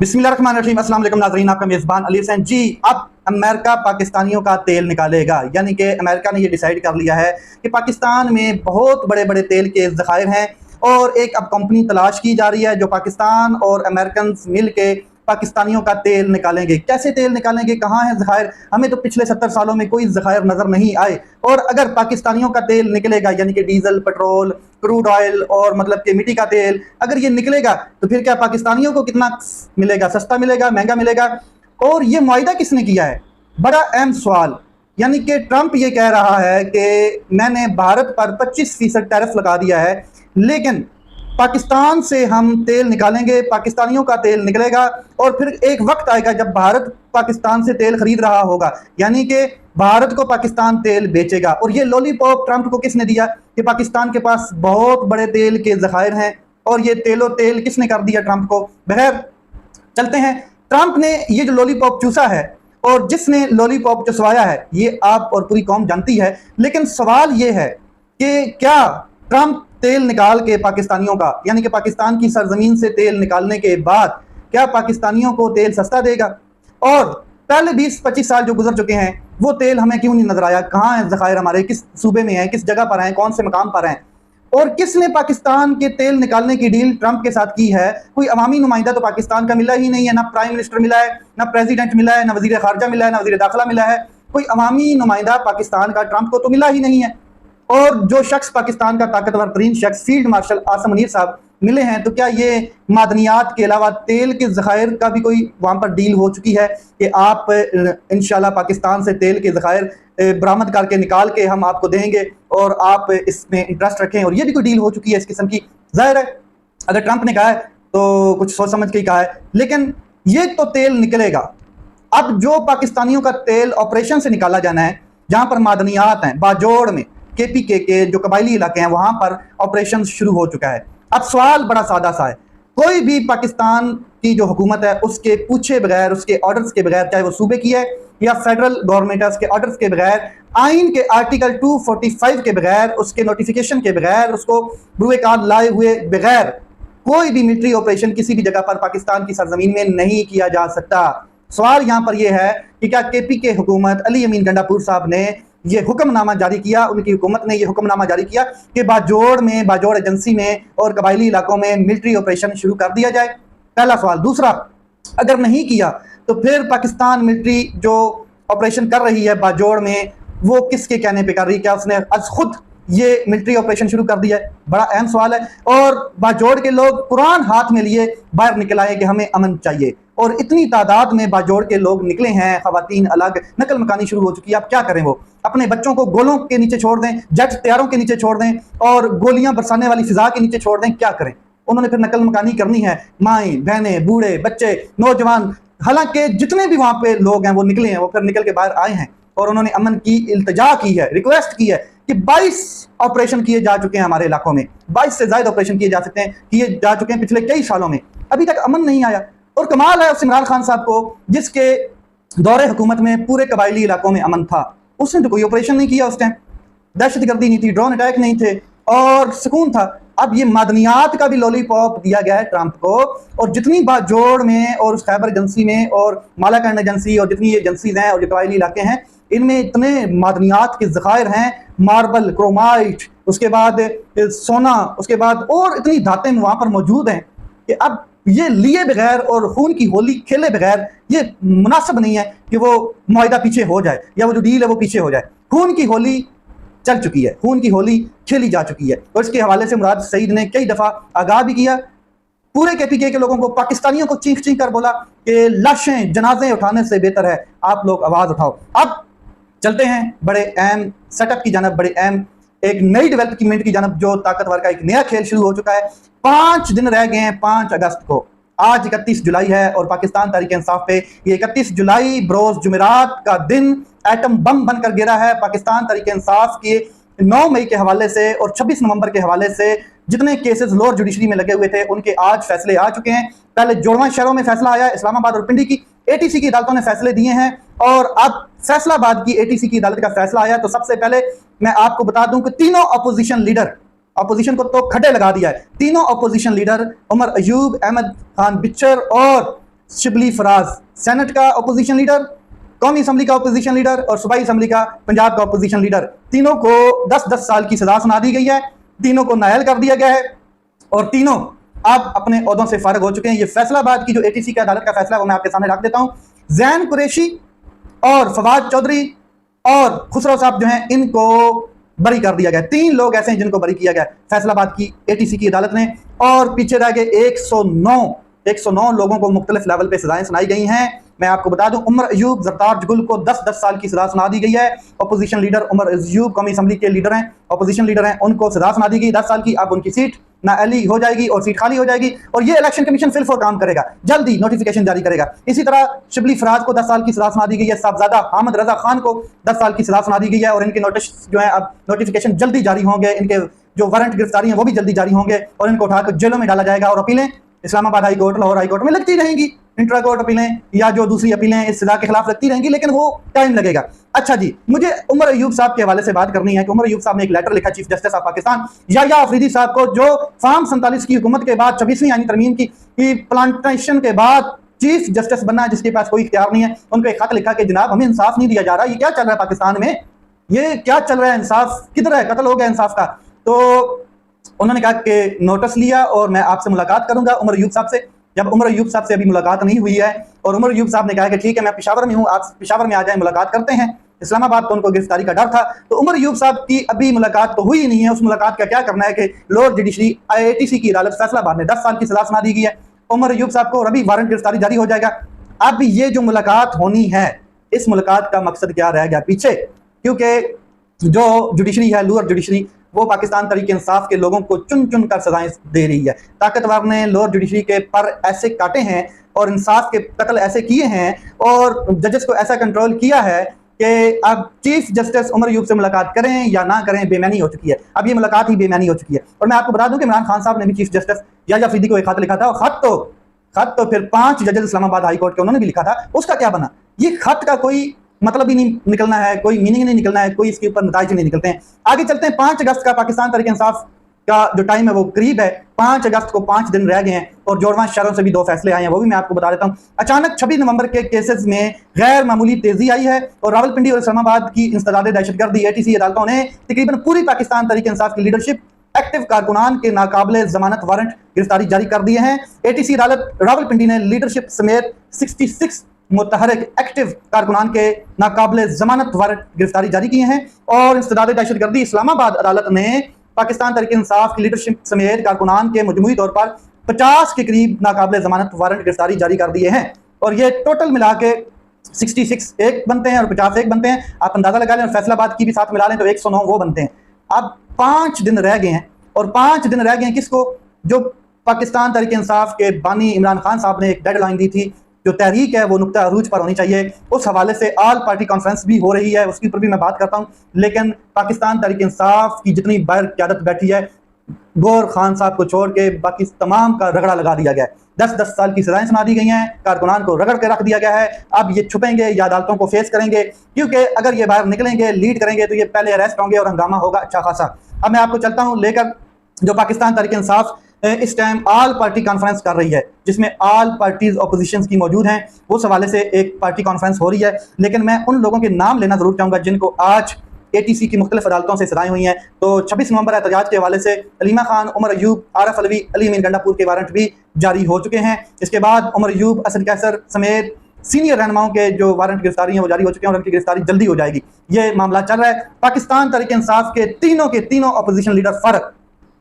बिस्मिल्लाहिर्रहमानिर्रहीम। अस्सलाम वालेकुम नाज़रीन, आपका मेज़बान अली हुसैन जी। अब अमेरिका पाकिस्तानियों का तेल निकालेगा, यानी कि अमेरिका ने ये डिसाइड कर लिया है कि पाकिस्तान में बहुत बड़े बड़े तेल के ज़खायर हैं और एक अब कंपनी तलाश की जा रही है जो पाकिस्तान और अमेरिकन मिल के पाकिस्तानियों का तेल निकालेंगे। कैसे तेल निकालेंगे, कहाँ है ज़खायर? हमें तो पिछले 70 सालों में कोई ज़खायर नज़र नहीं आए। और अगर पाकिस्तानियों का तेल निकलेगा, यानी कि डीजल, पेट्रोल, क्रूड ऑयल और मतलब कि मिट्टी का तेल अगर ये निकलेगा तो फिर क्या पाकिस्तानियों को कितना मिलेगा? सस्ता मिलेगा, महंगा मिलेगा? और ये मुआहिदा किसने किया है? बड़ा अहम सवाल। यानी कि ट्रंप ये कह रहा है कि मैंने भारत पर 25% टैरिफ लगा दिया है, लेकिन पाकिस्तान से हम तेल निकालेंगे, पाकिस्तानियों का तेल निकलेगा और फिर एक वक्त आएगा जब भारत पाकिस्तान से तेल खरीद रहा होगा, यानी कि भारत को पाकिस्तान तेल बेचेगा। और ये लॉलीपॉप ट्रंप को किसने दिया कि पाकिस्तान के पास बहुत बड़े तेल के ज़खायर हैं, और ये तेल किसने कर दिया ट्रंप को? बगैर चलते हैं, ट्रंप ने ये जो लॉलीपॉप चूसा है और जिसने लॉलीपॉप चुसवाया है ये आप और पूरी कौम जानती है। लेकिन सवाल ये है कि क्या ट्रंप तेल निकाल के पाकिस्तानियों का, यानी कि पाकिस्तान की सरजमीन से तेल निकालने के बाद क्या पाकिस्तानियों को तेल सस्ता देगा? और पहले 20-25 साल जो गुजर चुके हैं वो तेल हमें क्यों नहीं नजर आया? कहाँ है ज़खायर हमारे? किस सूबे में है, किस जगह पर हैं, कौन से मकाम पर हैं? और किसने पाकिस्तान के तेल निकालने की डील ट्रंप के साथ की है? कोई अवामी नुमाइंदा तो पाकिस्तान का मिला ही नहीं है। ना प्राइम मिनिस्टर मिला है, ना प्रेसिडेंट मिला है, ना वजीर खारजा मिला है, ना वजीर दाखिला मिला है। कोई अवामी नुमाइंदा पाकिस्तान का ट्रंप को तो मिला ही नहीं है। और जो शख्स पाकिस्तान का ताकतवर तरीन शख्स फील्ड मार्शल आसम मुनीर साहब मिले हैं, तो क्या ये मादनियात के अलावा तेल के ज़खायर का भी कोई वहाँ पर डील हो चुकी है कि आप इंशाल्लाह पाकिस्तान से तेल के ज़खायर बरामद करके निकाल के हम आपको देंगे और आप इसमें इंटरेस्ट रखें? और ये भी कोई डील हो चुकी है इस किस्म की? जाहिर है अगर ट्रंप ने कहा है तो कुछ सोच समझ के ही कहा है। लेकिन ये तो तेल निकलेगा। अब जो पाकिस्तानियों का तेल ऑपरेशन से निकाला जाना है, जहाँ पर मादनियात हैं, बाजोड़ में केपीके के जो कबायली इलाके हैं वहाँ पर ऑपरेशन शुरू हो चुका है। अब सवाल बड़ा सादा सा है, कोई भी पाकिस्तान की जो हुकूमत है उसके पूछे बगैर, उसके ऑर्डर्स के बगैर, चाहे वो सूबे की है या फेडरल गवर्नमेंट है, उसके ऑर्डर्स के बगैर, आइन के आर्टिकल 245 के बगैर, उसके नोटिफिकेशन के बगैर, उसको बुए कार लाए हुए बगैर कोई भी मिलिट्री ऑपरेशन किसी भी जगह पर पाकिस्तान की सरजमीन में नहीं किया जा सकता। सवाल यहाँ पर यह है कि क्या केपीके हुकूमत, अली अमीन गंडापुर साहब ने ये हुक्मनामा जारी किया, उनकी हुकूमत ने ये हुक्मनामा जारी किया कि बाजोड़ एजेंसी में और कबायली इलाकों में मिलिट्री ऑपरेशन शुरू कर दिया जाए? पहला सवाल। दूसरा, अगर नहीं किया तो फिर पाकिस्तान मिलिट्री जो ऑपरेशन कर रही है बाजोड़ में, वो किसके कहने पे कर रही है? क्या उसने आज खुद ये मिलिट्री ऑपरेशन शुरू कर दिया है? बड़ा अहम सवाल है। और बाजोड़ के लोग कुरान हाथ में लिए बाहर निकल आए कि हमें अमन चाहिए, और इतनी तादाद में बाजोड़ के लोग निकले हैं, खवातीन अलग, नकल मकानी शुरू हो चुकी है। अब क्या करें? वो अपने बच्चों को गोलों के नीचे छोड़ दें, जेट तैयारों के नीचे छोड़ दें और गोलियां बरसाने वाली फिजा के नीचे छोड़ दें? क्या करें? उन्होंने फिर नकल मकानी करनी है, माएँ बहनें, बूढ़े बच्चे, नौजवान। हालांकि जितने भी वहां पे लोग हैं वो निकले हैं, वो फिर निकल के बाहर आए हैं और उन्होंने अमन की इल्तिजा की है, रिक्वेस्ट की है कि 22 ऑपरेशन किए जा चुके हैं हमारे इलाकों में, 22 से ज्यादा ऑपरेशन किए जा सकते हैं, किए जा चुके हैं पिछले कई सालों में, अभी तक अमन नहीं आया। और कमाल है उस इमरान खान साहब को, जिसके दौरे हुकूमत में पूरे कबायली इलाकों में अमन था, उसने तो कोई ऑपरेशन नहीं किया उस टाइम, दहशतगर्दी नहीं थी, ड्रोन अटैक नहीं थे और सुकून था। अब ये मादनियात का भी लॉलीपॉप दिया गया है ट्रंप को, और जितनी बाजोड़ में और उस खैबर एजेंसी में और मालाकंड एजेंसी और जितनी एजेंसीज हैं और जो कबायली इलाके हैं, इनमें इतने मादनियात के ज़खायर हैं, मार्बल, क्रोमाइट, उसके बाद सोना, उसके बाद और इतनी धातें वहाँ पर मौजूद हैं कि अब ये लिए बगैर और खून की होली खेले बगैर ये मुनासिब नहीं है कि वो मुआहिदा पीछे हो जाए या वो जो डील है वो पीछे हो जाए। खून की होली चल चुकी है, खून की होली खेली जा चुकी है। और इसके हवाले से मुराद सईद ने कई दफ़ा आगाह भी किया, पूरे केपीके के लोगों को, पाकिस्तानियों को चीख चीख कर बोला कि लाशें, जनाजे उठाने से बेहतर है आप लोग आवाज़ उठाओ। अब चलते हैं बड़े अहम सेटअप की जानब, बड़े अहम एक नई डेवलपमेंट की जानब, जो ताकतवर का एक नया खेल शुरू हो चुका है। 5 दिन रह गए हैं 5 अगस्त को, आज 31 जुलाई है और पाकिस्तान तहरीक इंसाफ पे ये 31 जुलाई बरोज जुमेरात का दिन एटम बम बनकर गिरा है। पाकिस्तान तहरीक इंसाफ के 9 मई के हवाले से और 26 नवंबर के हवाले से जितने केसेस लोअर जुडिशरी में लगे हुए थे उनके आज फैसले आ चुके हैं। पहले जुड़वा शहरों में फैसला आया, इस्लामाबाद और पिंडी की एटीसी की अदालतों ने फैसले दिए हैं, और अब फैसलाबाद की एटीसी की अदालत का फैसला आया। तो सबसे पहले मैं आपको बता दूं कि तीनों अपोजिशन लीडर, अपोजिशन को तो खड्डे लगा दिया है, तीनों अपोजिशन लीडर उमर अयूब, अहमद खान बिच्चर और शिबली फराज, सेनेट का अपोजिशन लीडर, कौमी असम्बली का अपोजिशन लीडर और सूबाई असम्बली का पंजाब का अपोजिशन लीडर, तीनों को 10-10 साल की सजा सुना दी गई है, तीनों को नायल कर दिया गया है और तीनों अब अपने ओहदों से फारिग हो चुके हैं। ये फैसलाबाद की जो ATC की अदालत का फैसला है वो मैं आपके सामने रख देता हूँ। जैन कुरैशी और फवाद चौधरी और खुसरो साहब जो हैं इनको बरी कर दिया गया। 3 लोग ऐसे हैं जिनको बरी किया गया फैसलाबाद की ATC की अदालत ने, और पीछे रह गए 109 लोगों को मुख्तलिफ लेवल पे सजाएं सुनाई गई हैं। मैं आपको बता दूं, उमर अयूब ज़रदार जुगुल को 10-10 साल की सजा सुना दी गई है। अपोजिशन लीडर उमर अयूब कौमी असम्बली के लीडर हैं, अपोजिशन लीडर हैं, उनको सजा सुना दी गई 10 साल की। अब उनकी सीट नाअहली हो जाएगी और सीट खाली हो जाएगी और ये इलेक्शन कमीशन फिल फॉर काम करेगा, जल्दी नोटिफिकेशन जारी करेगा। इसी तरह शिबली फराज को 10 साल की सजा सुना दी गई है, साहबजादा हामिद रजा खान को 10 साल की सजा सुना दी गई है और इनके नोटिस जो है अब नोटिफिकेशन जल्दी जारी होंगे, इनके जो वारंट गिरफ्तारी है वो भी जल्दी जारी होंगे और इनको उठाकर जेलों में डाला जाएगा। और अपीलें Islamabad high court, Lahore high court में लगती रहेंगी, इंट्रा कोर्ट अपीलें या जो दूसरी अपीलें इस सजा के खिलाफ लगती रहेंगी, लेकिन वो टाइम लगेगा। अच्छा जी, मुझे उमर अयूब साहब के हवाले से बात करनी है कि उमर अयूब साहब ने एक लेटर लिखा chief justice of Pakistan Yahya Afridi साहब को, जो फार्म 47 की हुकूमत के बाद 26वीं आईनी तरमीम की प्लांटेशन के बाद चीफ जस्टिस बनना है, जिसके पास कोई इख्तियार नहीं है। उनको एक खत लिखा कि जनाब हमें इंसाफ नहीं दिया जा रहा, ये क्या चल रहा है पाकिस्तान में, ये क्या चल रहा है, इंसाफ किधर है, कत्ल हो गया इंसाफ का। तो उन्होंने कहा कि नोटिस लिया और मैं आपसे मुलाकात करूंगा उमर अयूब साहब से। जब उमर अयूब साहब से अभी मुलाकात नहीं हुई है और उमर अयूब साहब ने कहा कि ठीक है मैं पेशावर में हूँ, आप पेशावर में आ जाएं, मुलाकात करते हैं। इस्लामाबाद तो उनको गिरफ्तारी का डर था, तो उमर अयूब साहब की अभी मुलाकात तो हुई नहीं है। उस मुलाकात का क्या करना है कि लोअर जुडिशरी ATC की अदालत फैसलाबाद में 10 साल की सजा सुना दी गई है उमर अयूब साहब को और अभी वारंट गिरफ्तारी जारी हो जाएगा। अब ये जो मुलाकात होनी है, इस मुलाकात का मकसद क्या रह गया पीछे, क्योंकि जो जुडिशरी है, लोअर जुडिशरी, वो पाकिस्तान तरीके इंसाफ के लोगों को चुन चुन कर सजाएं दे रही है। ताकतवर ने लोअर जुडिशरी के पर ऐसे काटे हैं और इंसाफ के कत्ल ऐसे किए हैं और जजेस को ऐसा कंट्रोल किया है कि अब चीफ जस्टिस उमर अयूब से मुलाकात करें या ना करें बेमानी हो चुकी है। अब ये मुलाकात ही बेमानी हो चुकी है। और मैं आपको बता दूं कि इमरान खान साहब ने भी चीफ जस्टिस याह्या अफरीदी को एक खत लिखा था और खत तो फिर 5 जजेस इस्लामाबाद हाई कोर्ट के उन्होंने भी लिखा था। उसका क्या बना? ये खत का कोई मतलब ही नहीं निकलना है, कोई मीनिंग नहीं निकलना है, कोई इसके ऊपर नतीजे नहीं निकलते हैं। आगे चलते हैं। 5 अगस्त का पाकिस्तान तहरीक इंसाफ का जो टाइम है वो करीब है। 5 अगस्त को 5 दिन रह गए हैं और जोड़वा शहरों से भी 2 फैसले आए हैं, वो भी मैं आपको बता देता हूँ। अचानक 26 नवंबर के केसेस में गैर मामूली तेजी आई है और रावलपिंडी और इस्लामाबाद की इंसदाद दहशतगर्दी ATC अदालतों ने तकरीबन पूरी पाकिस्तान तहरीक इंसाफ की लीडरशिप, एक्टिव कारकुनान के नाकाबिले जमानत वारंट गिरफ्तारी जारी कर दिए हैं। ATC अदालत रावलपिंडी ने लीडरशिप समेत 66 मुतहरिक एक्टिव कारकुनान के नाकाबिले जमानत वारंट गिरफ्तारी जारी किए हैं और इंसदाद दहशतगर्दी इस्लामाबाद अदालत ने पाकिस्तान तहरीक इंसाफ की लीडरशिप समेत कारकुनान के मजमूई तौर पर 50 के करीब नाकाबिले जमानत वारंट गिरफ्तारी जारी कर दिए हैं और ये टोटल मिला के 66 एक बनते हैं और 50 एक बनते हैं। आप अंदाजा लगा लें और फैसलाबाद की भी साथ मिला लें तो 109 वो बनते हैं। अब 5 दिन रह गए हैं और 5 दिन रह गए हैं किसको? जो पाकिस्तान तहरीक इंसाफ के बानी इमरान खान साहब ने एक डेडलाइन दी थी, जो तहरीक है वो नुक्ता अरूज पर होनी चाहिए। उस हवाले से ऑल पार्टी कॉन्फ्रेंस भी हो रही है, उसके ऊपर भी मैं बात करता हूँ। लेकिन पाकिस्तान तहरीक इंसाफ की जितनी बाहर क़यादत बैठी है, गौर खान साहब को छोड़ के बाकी तमाम का रगड़ा लगा दिया गया है। 10-10 साल की सजाएं सुना दी गई हैं, कारकुनान को रगड़ के रख दिया गया है। अब ये छुपेंगे या अदालतों को फेस करेंगे, क्योंकि अगर ये बाहर निकलेंगे, लीड करेंगे तो ये पहले अरेस्ट होंगे और हंगामा होगा अच्छा खासा। अब मैं आपको चलता हूँ लेकर जो पाकिस्तान तहरीक इंसाफ इस टाइम ऑल पार्टी कॉन्फ्रेंस कर रही है, जिसमें ऑल पार्टीज अपोजिशन की मौजूद हैं। उस हवाले से एक पार्टी कॉन्फ्रेंस हो रही है, लेकिन मैं उन लोगों के नाम लेना जरूर चाहूँगा जिनको आज ATC की मुख्तलिफ अदालतों से सजाएं हुई हैं। तो 26 नवंबर एहतजाज के हवाले से अलीमा खान, उमर अयूब, आरफ अलवी, अली अमीन गंडापुर के वारंट भी जारी हो चुके हैं। इसके बाद उमर अयूब, असद कैसर समेत सीनियर रहनुमाओं के जो वारंट गिरफ्तारी हैं वो जारी हो चुके हैं और उनकी गिरफ्तारी जल्दी हो जाएगी। ये मामला चल रहा है। पाकिस्तान तहरीक इंसाफ के तीनों अपोजिशन लीडर फर्क,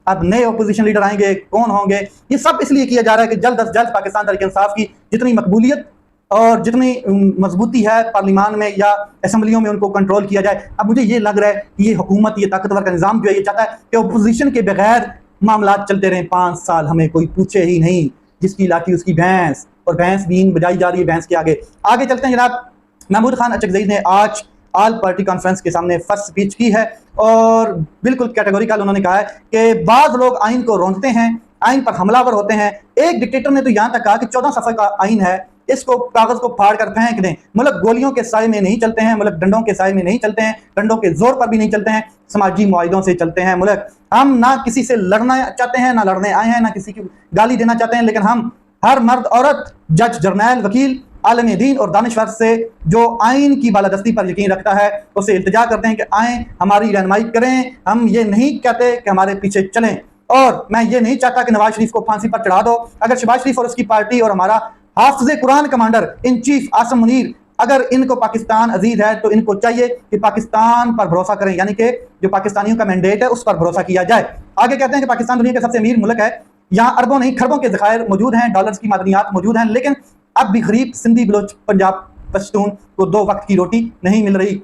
अब नए अपोजिशन लीडर आएंगे, कौन होंगे, ये सब इसलिए किया जा रहा है कि जल्द अज जल्द पाकिस्तान तहरीक इंसाफ की जितनी मकबूलियत और जितनी मजबूती है पार्लिमान में या असम्बलियों में उनको कंट्रोल किया जाए। अब मुझे ये लग रहा है कि ये हुकूमत, ये ताकतवर का निज़ाम जो है ये चाहता है कि अपोजिशन के बगैर मामला चलते रहें 5 साल, हमें कोई पूछे ही नहीं, जिसकी लाठी उसकी भैंस, और भैंस बीन बजाई जा रही है भैंस के आगे चलते हैं जनाब। महमूद खान अचकज़ई ने आज ऑल पार्टी कॉन्फ्रेंस के सामने फर्स्ट स्पीच की है और बिल्कुल कैटेगोरिकल उन्होंने कहा है कि बाज़ लोग आइन को रोंदते हैं, आइन पर हमलावर होते हैं। एक डिक्टेटर ने तो यहाँ तक कहा कि 14 सफ़े का आइन है, इसको कागज़ को फाड़ कर फेंक दें। मुल्क गोलियों के साए में नहीं चलते हैं, मुल्क डंडों के साए में नहीं चलते हैं, डंडों के जोर पर भी नहीं चलते हैं, समाजी मुआहिदों से चलते हैं मुल्क। हम ना किसी से लड़ना चाहते हैं, ना लड़ने आए हैं, ना किसी की गाली देना चाहते हैं, लेकिन हम हर मर्द औरत, जज, जर्नैल, वकील, आलम दीन और दानिशवर से जो आइन की बालादस्ती पर यकीन रखता है उससे इल्तिजा करते हैं कि आएँ, हमारी रहनुमाई करें। हम ये नहीं कहते कि हमारे पीछे चलें, और मैं ये नहीं चाहता कि नवाज शरीफ को फांसी पर चढ़ा दो। अगर शहबाज शरीफ और उसकी पार्टी और हमारा हाफिज़े कुरान commander in chief Asim Munir अगर इनको पाकिस्तान अजीज है तो इनको चाहिए कि पाकिस्तान पर भरोसा करें, यानी कि जो पाकिस्तानियों का मैंडेट है उस पर भरोसा किया जाए। आगे कहते हैं कि पाकिस्तान दुनिया का सबसे अमीर मुल्क है, यहाँ अरबों नहीं खरबों के ज़खायर मौजूद हैं, डॉलर्स की मादनियात मौजूद हैं, लेकिन अब भी गरीब सिंधी, बलोच, पंजाब, पश्तून को 2 वक्त की रोटी नहीं मिल रही।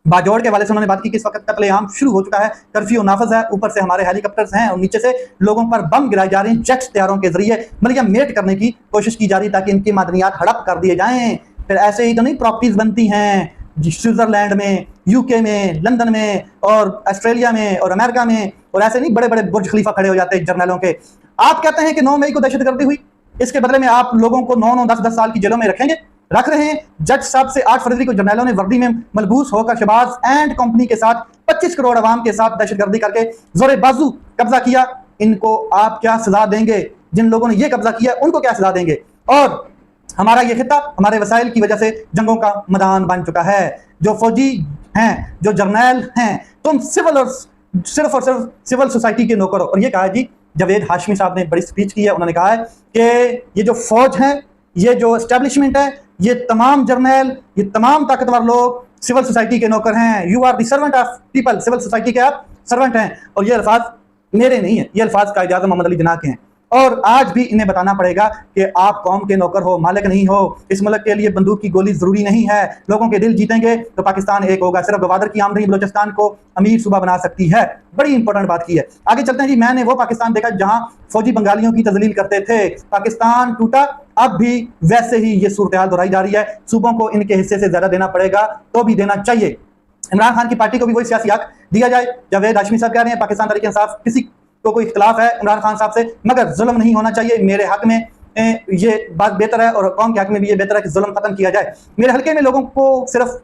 बाजौड़ के वाले से उन्होंने बात की कि इस वक्त कत्लेआम शुरू हो चुका है, कर्फ्यू नाफज है, ऊपर से हमारे हेलीकॉप्टर्स हैं और नीचे से लोगों पर बम गिराए जा रहे हैं, जेट्स तैयारों के जरिए मलिया मेट करने की कोशिश की जा रही ताकि इनकी मादनियात हड़प कर दिए जाएं। फिर ऐसे ही तो नहीं प्रॉपर्टीज बनती हैं स्विट्जरलैंड में, यूके में, लंदन में और ऑस्ट्रेलिया में और अमेरिका में, और ऐसे नहीं बड़े बड़े बुर्ज खलीफा खड़े हो जाते हैं जर्नलों के। आप कहते हैं कि 9 मई को दहशतगर्दी हुई, इसके बदले में आप लोगों को 9-9, 10-10 साल की जेलों में रखेंगे, रख रहे हैं। जज साहब से 8 फरवरी को जर्नैलों ने वर्दी में मलबूस होकर शहबाज एंड कंपनी के साथ 25 करोड़ अवाम के साथ दहशतगर्दी करके जोरे बाजू कब्जा किया। इनको आप क्या सजा देंगे? जिन लोगों ने ये कब्जा किया उनको क्या सजा देंगे? और हमारा ये खिता हमारे वसाइल की वजह से जंगों का मैदान बन चुका है। जो फौजी हैं, जो जर्नैल हैं, तुम सिर्फ और सिर्फ सिविल सोसाइटी के नौकर हो। और ये कहा जी, जावेद हाशमी साहब ने बड़ी स्पीच की है, उन्होंने कहा है कि ये जो फौज है, ये जो एस्टेब्लिशमेंट है, ये तमाम जर्नैल, ये तमाम ताकतवर लोग सिविल सोसाइटी के नौकर हैं। You are the servant of people, civil society के आप सर्वेंट हैं। और ये अल्फाज मेरे नहीं है, ये अल्फाज कायद आज़म मोहम्मद अली जिन्ना के हैं। और आज भी इन्हें बताना पड़ेगा कि आप कौम के नौकर हो, मालिक नहीं हो। इस मुल्क के लिए बंदूक की गोली जरूरी नहीं है, लोगों के दिल जीतेंगे तो पाकिस्तान एक होगा। सिर्फ गवादर की आमदनी बलोचिस्तान को अमीर सूबा बना सकती है। बड़ी इंपॉर्टेंट बात की है। आगे चलते हैं जी। मैंने वो पाकिस्तान देखा जहां फौजी बंगालियों की तजलील करते थे, पाकिस्तान टूटा, अब भी वैसे ही ये सूरत हाल दोहराई जा रही है। सूबों को इनके हिस्से से ज्यादा देना पड़ेगा, तो भी देना चाहिए। इमरान खान की पार्टी को भी वही सियासी हक दिया जाए। जावेद हाशमी साहब कह रहे हैं पाकिस्तान तहरीक इंसाफ किसी तो कोई इख्तलाफ है इमरान खान साहब से, मगर जुल्म नहीं होना चाहिए। मेरे हक में ये बात बेहतर है और कौम के हक में भी ये बेहतर है कि जुल्म खत्म किया जाए। मेरे हल्के में लोगों को सिर्फ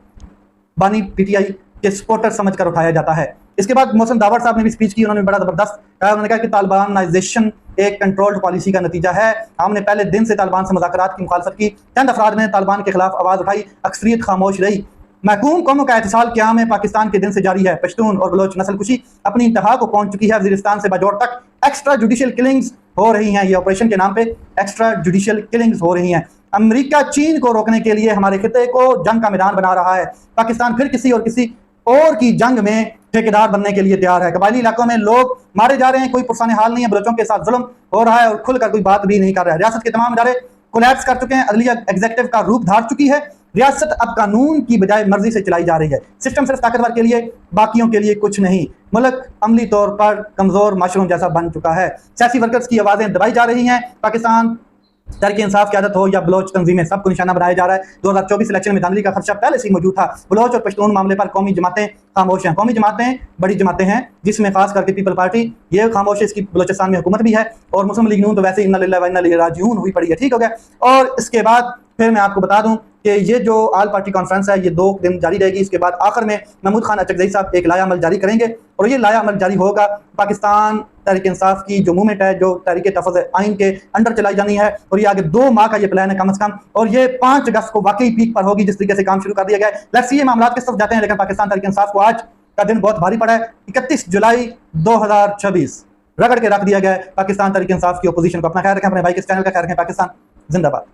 बानी पीटीआई के सपोर्टर समझकर उठाया जाता है। इसके बाद मोहसिन दावर साहब ने भी स्पीच की, उन्होंने बड़ा जबरदस्त कहा। उन्होंने कहा कि तालिबानाइजेशन एक कंट्रोल्ड पॉलिसी का नतीजा है। हमने पहले दिन से तालिबान से मुज़ाकरात की मुखालफत की, चंद अफराद ने तालिबान के खिलाफ आवाज़ उठाई, अक्सरियत खामोश रही। महकूम कौमों का एहतिसाल क़याम है पाकिस्तान के दिन से जारी है। पश्तून और बलोच नस्ल कुशी अपनी इंतहा को पहुंच चुकी है। वज़ीरिस्तान से बाजौर तक एक्स्ट्रा जुडिशियल किलिंग्स हो रही हैं। ये ऑपरेशन के नाम पे एक्स्ट्रा जुडिशियल किलिंग्स हो रही हैं। अमेरिका चीन को रोकने के लिए हमारे खिते को जंग का मैदान बना रहा है। पाकिस्तान फिर किसी और की जंग में ठेकेदार बनने के लिए तैयार है। कबायली इलाकों में लोग मारे जा रहे हैं, कोई पुरसाने हाल नहीं है। बलोचों के साथ जुल्म हो रहा है और खुलकर कोई बात भी नहीं कर रहा है। रियासत के तमाम इदारे कोलैप्स कर चुके हैं, अदलिया एग्जीक्यूटिव का रूप धार चुकी है। रियासत अब कानून की बजाय मर्जी से चलाई जा रही है। सिस्टम सिर्फ ताकतवर के लिए, बाकियों के लिए कुछ नहीं। मुल्क अमली तौर पर कमजोर मशरूम जैसा बन चुका है। सियासी वर्कर्स की आवाजें दबाई जा रही हैं। पाकिस्तान तहरीक इंसाफ की आदत हो या बलोच तंजीमें, सबको निशाना बनाया जा रहा है। 2024 इलेक्शन में धांधली का खर्चा पहले से ही मौजूद था। बलोच और पश्तून मामले पर कौमी जमातें खामोश हैं। कौमी जमातें बड़ी जमातें हैं, जिसमें खास करके पीपल पार्टी ये खामोश है। इसकी बलोचिस्तान में हुकूमत भी है और मुस्लिम लीग नून तो वैसे इन्ना लिल्लाहि व इन्ना इलैहि राजिऊन हुई पड़ी है। ठीक हो गया। और इसके बाद फिर मैं आपको बता दूं कि ये जो आल पार्टी कॉन्फ्रेंस है ये 2 दिन जारी रहेगी। इसके बाद आखिर में महमूद खान अचकज़ई साहब एक लाया अमल जारी करेंगे और ये लाया अमल जारी होगा। पाकिस्तान तहरीक इंसाफ की जो मूवमेंट है, जो तहरीक तहफ़्फ़ुज़ आइन के अंडर चलाई जानी है, और ये आगे 2 माह का ये प्लान है कम से कम, और ये 5 अगस्त को वाकई पीक पर होगी जिस तरीके से काम शुरू कर दिया गया है। लेट्स सी ये मामला किस तरफ जाते हैं। लेकिन पाकिस्तान तहरीक इंसाफ को आज का दिन बहुत भारी पड़ा है। 31 जुलाई 2026 रगड़ के रख दिया गया है। पाकिस्तान तहरीक इंसाफ की अपोजिशन को। अपना ख्याल रखें, अपने भाई के चैनल का ख्याल रखें। पाकिस्तान जिंदाबाद।